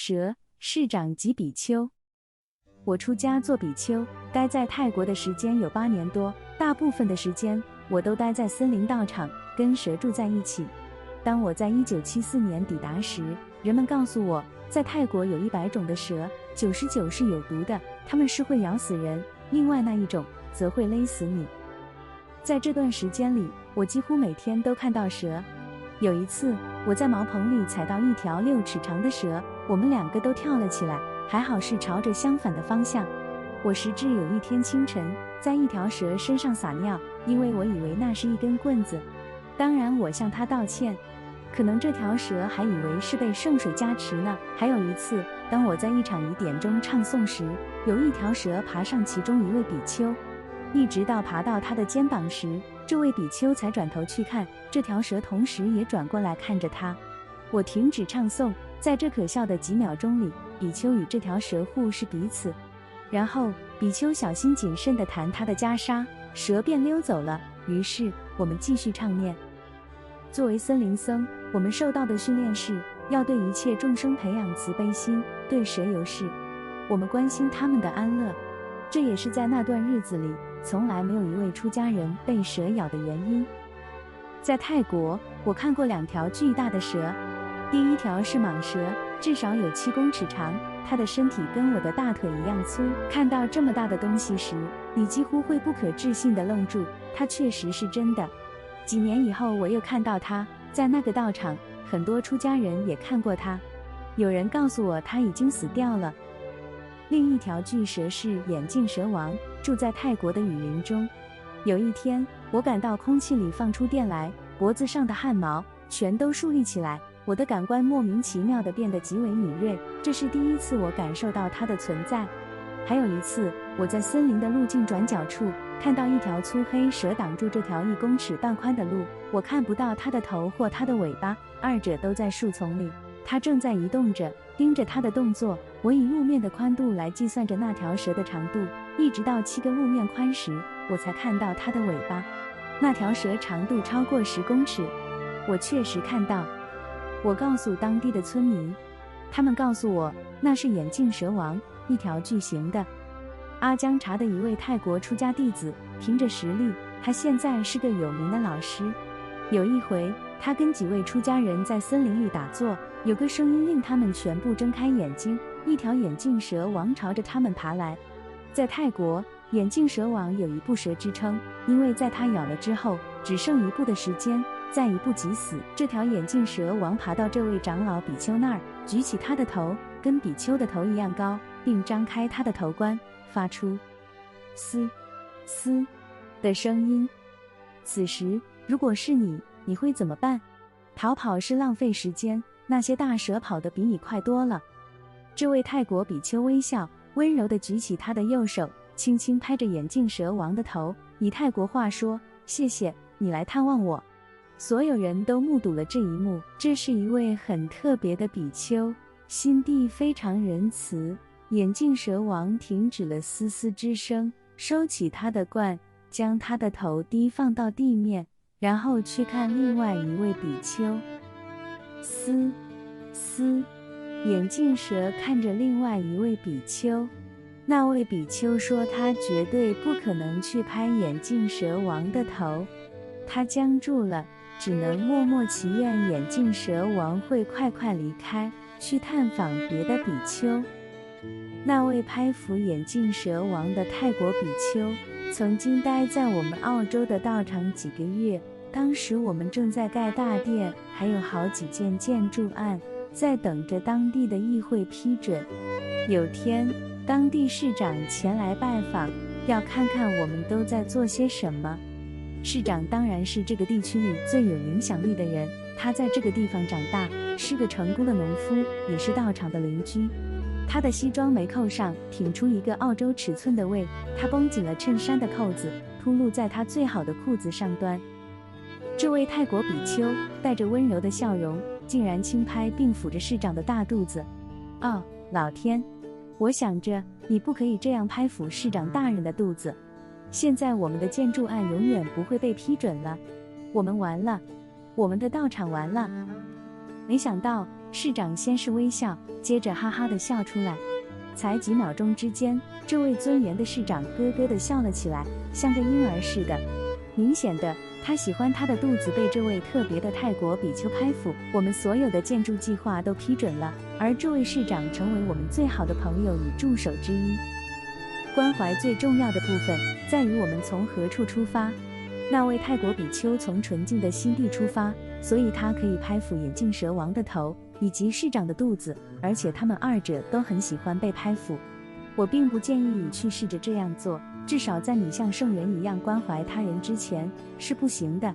蛇、市长及比丘。我出家做比丘，待在泰国的时间有8年多，大部分的时间我都待在森林道场，跟蛇住在一起。当我在1974年抵达时，人们告诉我，在泰国有100种的蛇，99是有毒的，它们是会咬死人，另外那1种则会勒死你。在这段时间里，我几乎每天都看到蛇。有一次，我在茅棚里踩到一条6尺长的蛇，我们2个都跳了起来，还好是朝着相反的方向。我时至有一天清晨，在一条蛇身上撒尿，因为我以为那是一根棍子。当然我向它道歉，可能这条蛇还以为是被圣水加持呢。还有一次，当我在一场疑点中唱诵时，有一条蛇爬上其中一位比丘，一直到爬到他的肩膀时，这位比丘才转头去看，这条蛇同时也转过来看着他。我停止唱诵，在这可笑的几秒钟里，比丘与这条蛇互视彼此，然后比丘小心谨慎地弹他的袈裟，蛇便溜走了。于是我们继续唱念。作为森林僧，我们受到的训练是要对一切众生培养慈悲心，对蛇尤是，我们关心他们的安乐。这也是在那段日子里从来没有一位出家人被蛇咬的原因。在泰国，我看过2条巨大的蛇，第一条是蟒蛇，至少有7公尺长，它的身体跟我的大腿一样粗。看到这么大的东西时，你几乎会不可置信地愣住，它确实是真的。几年以后，我又看到它，在那个道场，很多出家人也看过它。有人告诉我它已经死掉了。另一条巨蛇是眼镜蛇王，住在泰国的雨林中。有一天，我感到空气里放出电来，脖子上的汗毛全都竖立起来，我的感官莫名其妙地变得极为敏锐，这是第一次我感受到它的存在。还有一次，我在森林的路径转角处看到一条粗黑蛇挡住这条1公尺半宽的路，我看不到它的头或它的尾巴，二者都在树丛里。它正在移动着，盯着它的动作。我以路面的宽度来计算着那条蛇的长度，一直到7个路面宽时，我才看到它的尾巴。那条蛇长度超过10公尺，我确实看到。我告诉当地的村民，他们告诉我那是眼镜蛇王，一条巨型的阿姜查的一位泰国出家弟子，凭着实力，他现在是个有名的老师。有一回，他跟几位出家人在森林里打坐，有个声音令他们全部睁开眼睛，一条眼镜蛇王朝着他们爬来。在泰国，眼镜蛇王有1步蛇之称，因为在它咬了之后，只剩1步的时间，再1步即死。这条眼镜蛇王爬到这位长老比丘那儿，举起他的头，跟比丘的头一样高，并张开他的头冠，发出嘶嘶的声音。此时，如果是你，你会怎么办？逃跑是浪费时间，那些大蛇跑得比你快多了。这位泰国比丘微笑，温柔地举起他的右手，轻轻拍着眼镜蛇王的头，以泰国话说：“谢谢你来探望我。”所有人都目睹了这一幕。这是一位很特别的比丘，心地非常仁慈。眼镜蛇王停止了嘶嘶之声，收起他的冠，将他的头低放到地面，然后去看另外一位比丘。嘶嘶，眼镜蛇看着另外一位比丘。那位比丘说他绝对不可能去拍眼镜蛇王的头，他僵住了，只能默默祈愿眼镜蛇王会快快离开，去探访别的比丘。那位拍服眼镜蛇王的泰国比丘曾经待在我们澳洲的道场几个月，当时我们正在盖大殿，还有好几件建筑案在等着当地的议会批准。有天，当地市长前来拜访，要看看我们都在做些什么。市长当然是这个地区里最有影响力的人，他在这个地方长大，是个成功的农夫，也是道场的邻居。他的西装眉扣上挺出一个澳洲尺寸的胃，他绷紧了衬衫的扣子，铺露在他最好的裤子上端。这位泰国比丘带着温柔的笑容，竟然轻拍并抚着市长的大肚子。哦，老天！我想着，你不可以这样拍抚市长大人的肚子。现在我们的建筑案永远不会被批准了，我们完了，我们的道场完了。没想到市长先是微笑，接着哈哈地笑出来。才几秒钟之间，这位尊严的市长咯咯地笑了起来，像个婴儿似的。明显的，他喜欢他的肚子被这位特别的泰国比丘拍抚。我们所有的建筑计划都批准了，而这位市长成为我们最好的朋友与助手之一。关怀最重要的部分在于我们从何处出发。那位泰国比丘从纯净的心地出发，所以他可以拍抚眼镜蛇王的头以及市长的肚子，而且他们二者都很喜欢被拍抚。我并不建议你去试着这样做，至少在你像圣人一样关怀他人之前是不行的。